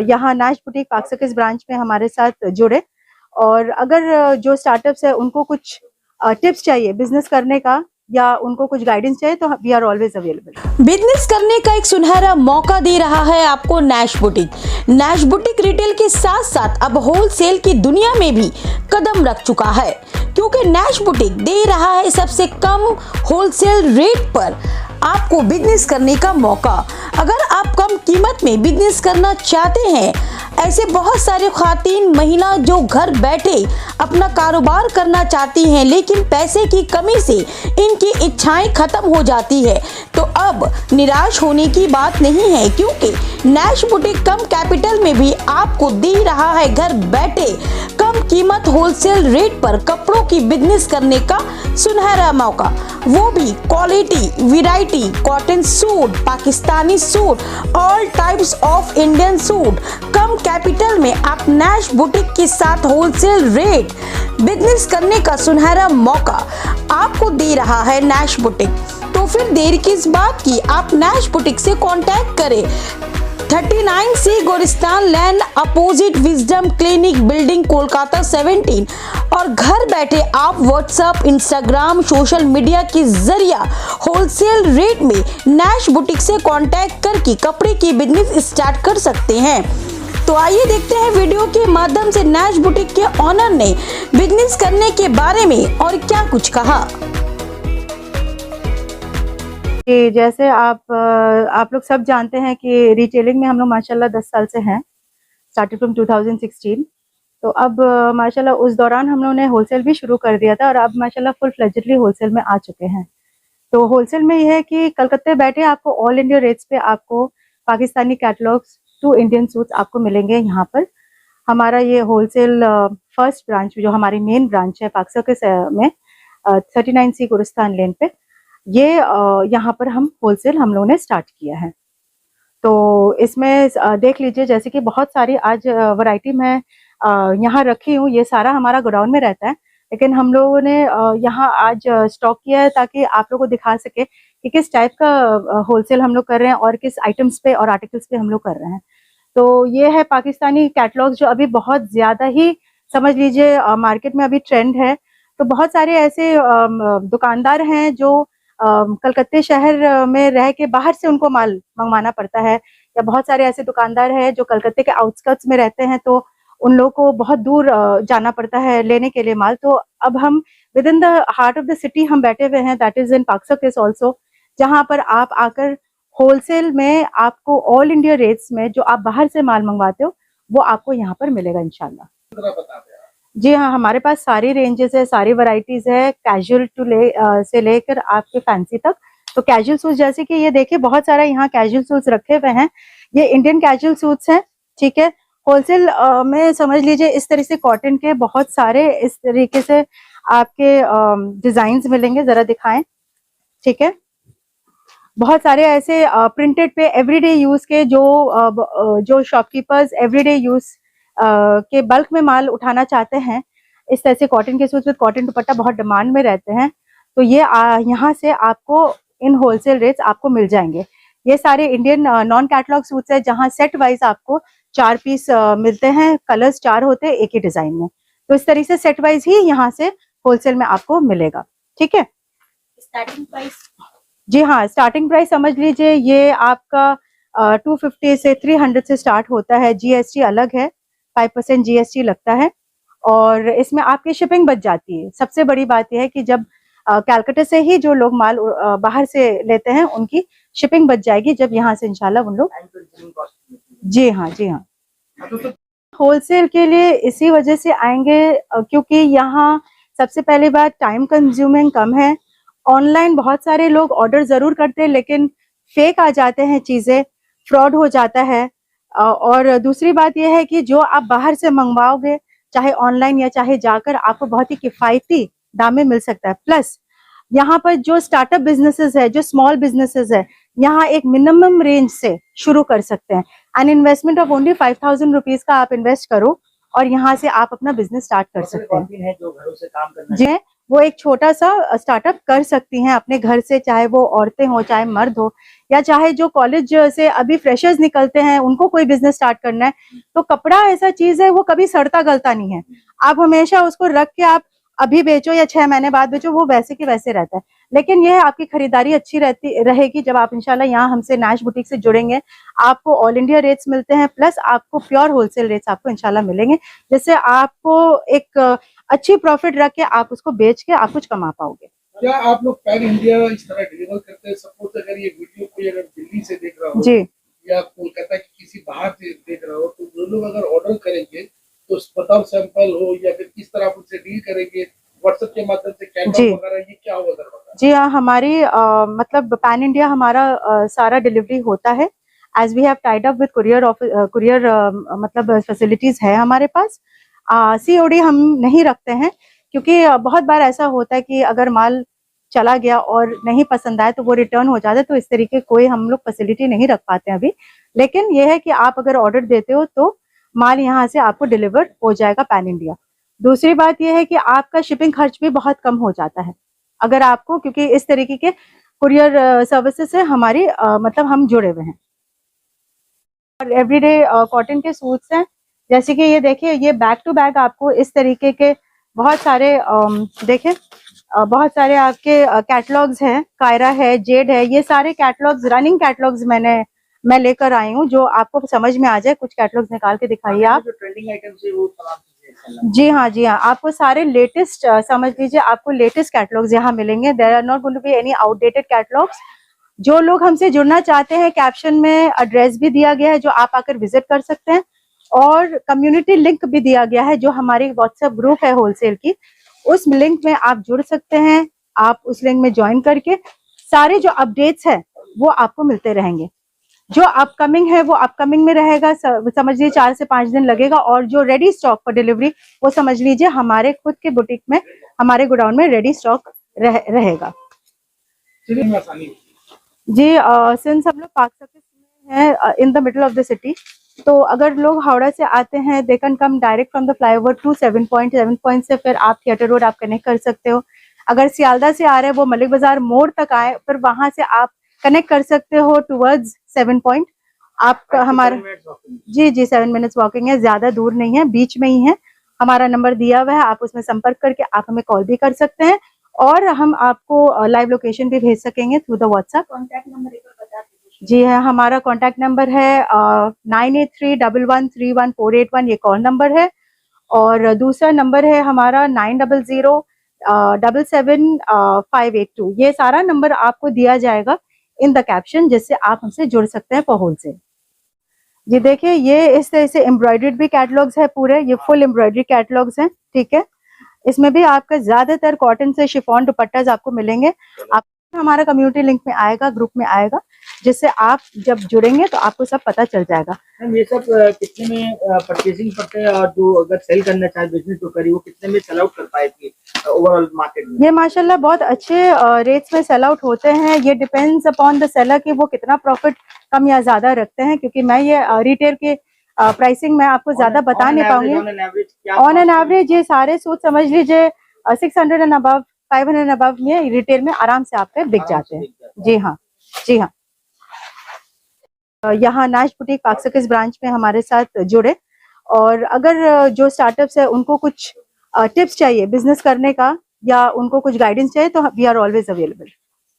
यहाँ Nash boutique पाक circus branch में हमारे साथ जुड़े। और अगर जो स्टार्टअप्स है उनको कुछ टिप्स चाहिए बिजनेस करने का या उनको कुछ गाइडेंस चाहिए तो we are always available. Business करने का एक सुनहरा मौका दे रहा है आपको Nash Boutique. Nash Boutique retail के साथ साथ अब होलसेल की दुनिया में भी कदम रख चुका है, क्योंकि नैश बुटीक दे रहा है सबसे कम होलसेल रेट पर आपको बिजनेस करने का मौका। अगर आप कम कीमत में बिजनेस करना चाहते हैं, ऐसे बहुत सारे खातीन महिला जो घर बैठे अपना कारोबार करना चाहती हैं, लेकिन पैसे की कमी से इनकी इच्छाएं खत्म हो जाती है, तो अब निराश होने की बात नहीं है, क्योंकि नैश बुटीक कम कैपिटल में भी आपको दे रहा है घर बैठे कम कीमत होलसेल रेट पर कपड़ों की बिजनेस करने का सुनहरा मौका, वो भी quality, variety, cotton suit, Pakistani suit, all types of Indian suit come capital में आप नैश बुटीक के साथ होलसेल रेट बिजनेस करने का सुनहरा मौका आपको दे रहा है नैश बुटीक। तो फिर देर किस बात की, आप नैश बुटीक से कांटेक्ट करें। 39C Goristan lane opposite wisdom clinic building Kolkata 17। और घर बैठे आप व्हाट्सएप, इंस्टाग्राम, सोशल मीडिया के जरिए होलसेल रेट में नैश बुटीक से कांटेक्ट करके कपड़े की बिजनेस स्टार्ट कर सकते हैं। तो आइए देखते हैं वीडियो के माध्यम से नैश बुटीक के ऑनर ने बिजनेस करने के बारे में और क्या कुछ कहा। कि जैसे आप लोग सब जानते हैं कि रिटेलिंग में हम लोग माशाल्लाह 10 साल से हैं, स्टार्टेड फ्रॉम 2016। तो अब माशाल्लाह उस दौरान हम लोगों ने होलसेल भी शुरू कर दिया था और अब माशाल्लाह फुल फ्लेजेडली होलसेल में आ चुके हैं। तो होलसेल में यह है कि कलकत्ते बैठे आपको ऑल इंडिया रेट्स पे आपको Pakistani catalogues to Indian suits आपको मिलेंगे। यहाँ पर हमारा ये होलसेल फर्स्ट ब्रांच जो हमारी मेन ब्रांच है पाक सर्कस में 39C गोरिस्तान लेन पे, ये यहाँ पर हम होलसेल हम लोगों ने स्टार्ट किया है। तो इसमें देख लीजिए जैसे कि बहुत सारी आज वैरायटी मैं यहाँ रखी हूँ, ये सारा हमारा गोडाउन में रहता है, लेकिन हम लोगों ने यहाँ आज स्टॉक किया है ताकि आप लोगों को दिखा सके कि किस टाइप का होलसेल हम लोग कर रहे हैं और किस आइटम्स पे और आर्टिकल्स पे हम लोग कर रहे हैं। तो ये है पाकिस्तानी कैटलॉग जो अभी बहुत ज़्यादा ही समझ लीजिए मार्केट में अभी ट्रेंड है। तो बहुत सारे ऐसे दुकानदार हैं जो कलकत्ते शहर में रह के बाहर से उनको माल मंगवाना पड़ता है, या बहुत सारे ऐसे दुकानदार हैं जो कलकत्ते के आउटस्कर्ट्स में रहते हैं, तो उन लोगों को बहुत दूर जाना पड़ता है लेने के लिए माल। तो अब हम with in the heart of the city हम बैठे हुए हैं, दैट इज इन पाक सर्कस ऑल्सो, जहाँ पर आप आकर होलसेल में आपको ऑल इंडिया रेट्स में जो आप बाहर से माल मंगवाते हो वो आपको यहाँ पर मिलेगा इंशाल्लाह। जी हाँ, हमारे पास सारी रेंजेस है, सारी वैरायटीज है, कैजुअल से लेकर आपके फैंसी तक। तो कैजुअल सूट्स जैसे कि ये देखिए बहुत सारा यहाँ कैजुअल सूट्स रखे हुए हैं, ये इंडियन कैजुअल सूट्स हैं, ठीक है। होलसेल में समझ लीजिए इस तरह से कॉटन के बहुत सारे इस तरीके से आपके डिजाइन मिलेंगे, जरा दिखाएं, ठीक है। बहुत सारे ऐसे प्रिंटेड पे एवरीडे यूज के जो शॉपकीपर्स एवरीडे यूज के बल्क में माल उठाना चाहते हैं, इस तरह से कॉटन के सूट्स विद कॉटन दुपट्टा बहुत डिमांड में रहते हैं। तो ये यहाँ से आपको इन होलसेल रेट्स आपको मिल जाएंगे। ये सारे इंडियन नॉन कैटलॉग सूट्स है जहाँ सेट वाइज आपको 4 पीस मिलते हैं, कलर्स 4 होते हैं एक ही डिजाइन में। तो इस तरीके से सेट वाइज ही यहाँ से होलसेल में आपको मिलेगा, ठीक है। स्टार्टिंग प्राइस, जी हाँ, स्टार्टिंग प्राइस समझ लीजिए ये आपका 250 से 300 से स्टार्ट होता है। जीएसटी अलग है, 5% जीएसटी लगता है और इसमें आपकी शिपिंग बच जाती है। सबसे बड़ी बात यह है कि जब कैलकाटा से ही जो लोग माल बाहर से लेते हैं उनकी शिपिंग बच जाएगी जब यहाँ से इंशाल्लाह उन लोग। जी हाँ, जी हाँ, होलसेल के लिए इसी वजह से आएंगे क्योंकि यहाँ सबसे पहली बात टाइम कंज्यूमिंग कम है। ऑनलाइन बहुत सारे लोग ऑर्डर जरूर करते हैं लेकिन फेक आ जाते हैं, चीजें फ्रॉड हो जाता है। और दूसरी बात यह है कि जो आप बाहर से मंगवाओगे चाहे ऑनलाइन या चाहे जाकर, आपको बहुत ही किफायती दाम में मिल सकता है। प्लस यहाँ पर जो स्टार्टअप बिजनेसेस है, जो स्मॉल बिजनेसेस है, यहाँ एक मिनिमम रेंज से शुरू कर सकते हैं। An investment of only 5000 rupees का आप इन्वेस्ट करो और यहाँ से आप अपना बिजनेस स्टार्ट कर सकते हैं। जो घरों से काम करना जी, वो एक छोटा सा स्टार्टअप कर सकती हैं अपने घर से, चाहे वो औरतें हो चाहे मर्द हो, या चाहे जो कॉलेज से अभी फ्रेशर्स निकलते हैं उनको कोई बिजनेस स्टार्ट करना है। तो कपड़ा ऐसा चीज है वो कभी सड़ता गलता नहीं है, आप हमेशा उसको रख के आप अभी बेचो या 6 महीने बाद बेचो, वो वैसे के वैसे रहता है। लेकिन यह है आपकी खरीदारी अच्छी रहती रहेगी जब आप इंशाल्लाह यहाँ हमसे नैश बुटीक से जुड़ेंगे। आपको ऑल इंडिया रेट्स मिलते हैं, प्लस आपको प्योर होलसेल रेट्स आपको इंशाल्लाह मिलेंगे, जिससे आपको एक अच्छी प्रॉफिट रख के आप उसको बेच के आप कुछ कमा पाओगे। क्या आप लोग पैन इंडिया इस तरह डिलीवर करते हैं? सपोज अगर ये वीडियो कोई अगर दिल्ली से देख रहा हो जी या कोलकाता की किसी बाहर से देख रहा हो, तो जो लोग अगर ऑर्डर करेंगे तो बताओ सैंपल हो या फिर किस तरह आप उनसे डील करेंगे, व्हाट्सएप के माध्यम से कैटलॉग वगैरह, ये क्या होगा सर बताएं? जी हाँ, हमारी मतलब पैन इंडिया हमारा सारा डिलीवरी होता है, as we have tied up with courier मतलब फैसिलिटीज है हमारे पास। सीओडी हम नहीं रखते हैं, क्योंकि बहुत बार ऐसा होता है कि अगर माल चला गया और नहीं पसंद आए तो वो रिटर्न हो जाता है, तो इस तरीके कोई हम लोग फैसिलिटी नहीं रख पाते हैं अभी। लेकिन ये है कि आप अगर ऑर्डर देते हो तो माल यहाँ से आपको डिलीवर हो जाएगा पैन इंडिया। दूसरी बात यह है कि आपका शिपिंग खर्च भी बहुत कम हो जाता है अगर आपको, क्योंकि इस तरीके के कुरियर सर्विसेज से हमारी मतलब हम जुड़े हुए हैं। और एवरीडे कॉटन के सूट्स हैं, जैसे कि ये देखिए, ये बैक टू बैक आपको इस तरीके के बहुत सारे देखें बहुत सारे आपके कैटलॉग्स हैं, कायरा है, जेड है, ये सारे कैटलॉग्स रनिंग कैटलॉग्स मैं लेकर आई हूँ, जो आपको समझ में आ जाए। कुछ कैटलॉग्स निकाल के दिखाइए आप। जो ट्रेंडिंग आइटम्स है वो तमाम चीजें जी हाँ, जी हाँ, आपको सारे लेटेस्ट समझ लीजिए, आपको लेटेस्ट कैटलॉग्स यहाँ मिलेंगे। There are not going to be any outdated catalogues. जो लोग हमसे जुड़ना चाहते हैं, कैप्शन में एड्रेस भी दिया गया है जो आप आकर विजिट कर सकते हैं, और कम्युनिटी लिंक भी दिया गया है जो हमारी व्हाट्सएप ग्रुप है होलसेल की, उस लिंक में आप जुड़ सकते हैं। आप उस लिंक में ज्वाइन करके सारे जो अपडेट्स है वो आपको मिलते रहेंगे। जो अपकमिंग है वो अपकमिंग में रहेगा, समझ लीजिए 4 से 5 दिन लगेगा, और जो रेडी स्टॉक फॉर डिलीवरी वो समझ लीजिए हमारे खुद के बुटीक में, हमारे गोडाउन में रेडी स्टॉक रहेगा। चलिए आसानी जी सिंस हम लोग पाक सर्किट में हैं in the middle of the city, तो अगर लोग हावड़ा से आते हैं they can come direct from the flyover to 7 point. 7 point से फिर आप थिएटर रोड आप कनेक्ट कर सकते हो। अगर सियालदा से आ रहे हैं वो मलिक बाजार मोड़ तक आए, फिर वहां से आप कनेक्ट कर सकते हो टुवर्ड्स 7 पॉइंट। आप हमारा जी 7 मिनट्स वॉकिंग है, ज्यादा दूर नहीं है, बीच में ही है। हमारा नंबर दिया हुआ है, आप उसमें संपर्क करके आप हमें कॉल भी कर सकते हैं, और हम आपको लाइव लोकेशन भी भेज सकेंगे through the WhatsApp. Contact number एक बार बता दीजिए। जी है, हमारा कॉन्टैक्ट नंबर है 9831131481, ये कॉल नंबर है। और दूसरा नंबर है हमारा 90077582, ये सारा नंबर आपको दिया जाएगा इन द कैप्शन, जिससे आप हमसे जुड़ सकते हैं फॉर होलसेल। जी देखिए, ये इस तरह से एम्ब्रॉयडर्ड भी कैटलॉग्स है पूरे, ये फुल एम्ब्रॉयडरी कैटलॉग्स हैं, ठीक है। इसमें भी आपका ज्यादातर कॉटन से शिफॉन दुपट्टास आपको मिलेंगे। आप हमारा कम्युनिटी लिंक में आएगा, ग्रुप में आएगा, जिससे आप जब जुड़ेंगे तो आपको सब पता चल जाएगा। मैम ये सब कितने में परचेसिंग करते हैं, और जो अगर सेल करना चाहे बिजनेस तो करी, वो कितने में सेल आउट कर पाएगी ओवरऑल मार्केट में? ये माशाल्लाह बहुत अच्छे रेट्स में सेल आउट होते हैं। ये डिपेंड्स अपॉन द सेलर कि वो कितना प्रॉफिट कम या ज्यादा रखते हैं, क्योंकि मैं ये रिटेल के प्राइसिंग में आपको ज्यादा बता नहीं पाऊंगी। ऑन एन एवरेज ये सारे सूट समझ लीजिए 600 एंड अबव, 500 एंड अबव में रिटेल में आराम से आपके बिक जाते हैं। जी हाँ, जी हाँ। यहाँ नैश बुटीक पाक सर्किट ब्रांच में हमारे साथ जुड़े, और अगर जो स्टार्टअप्स है उनको कुछ टिप्स चाहिए बिजनेस करने का, या उनको कुछ गाइडेंस चाहिए, तो वी आर ऑलवेज अवेलेबल।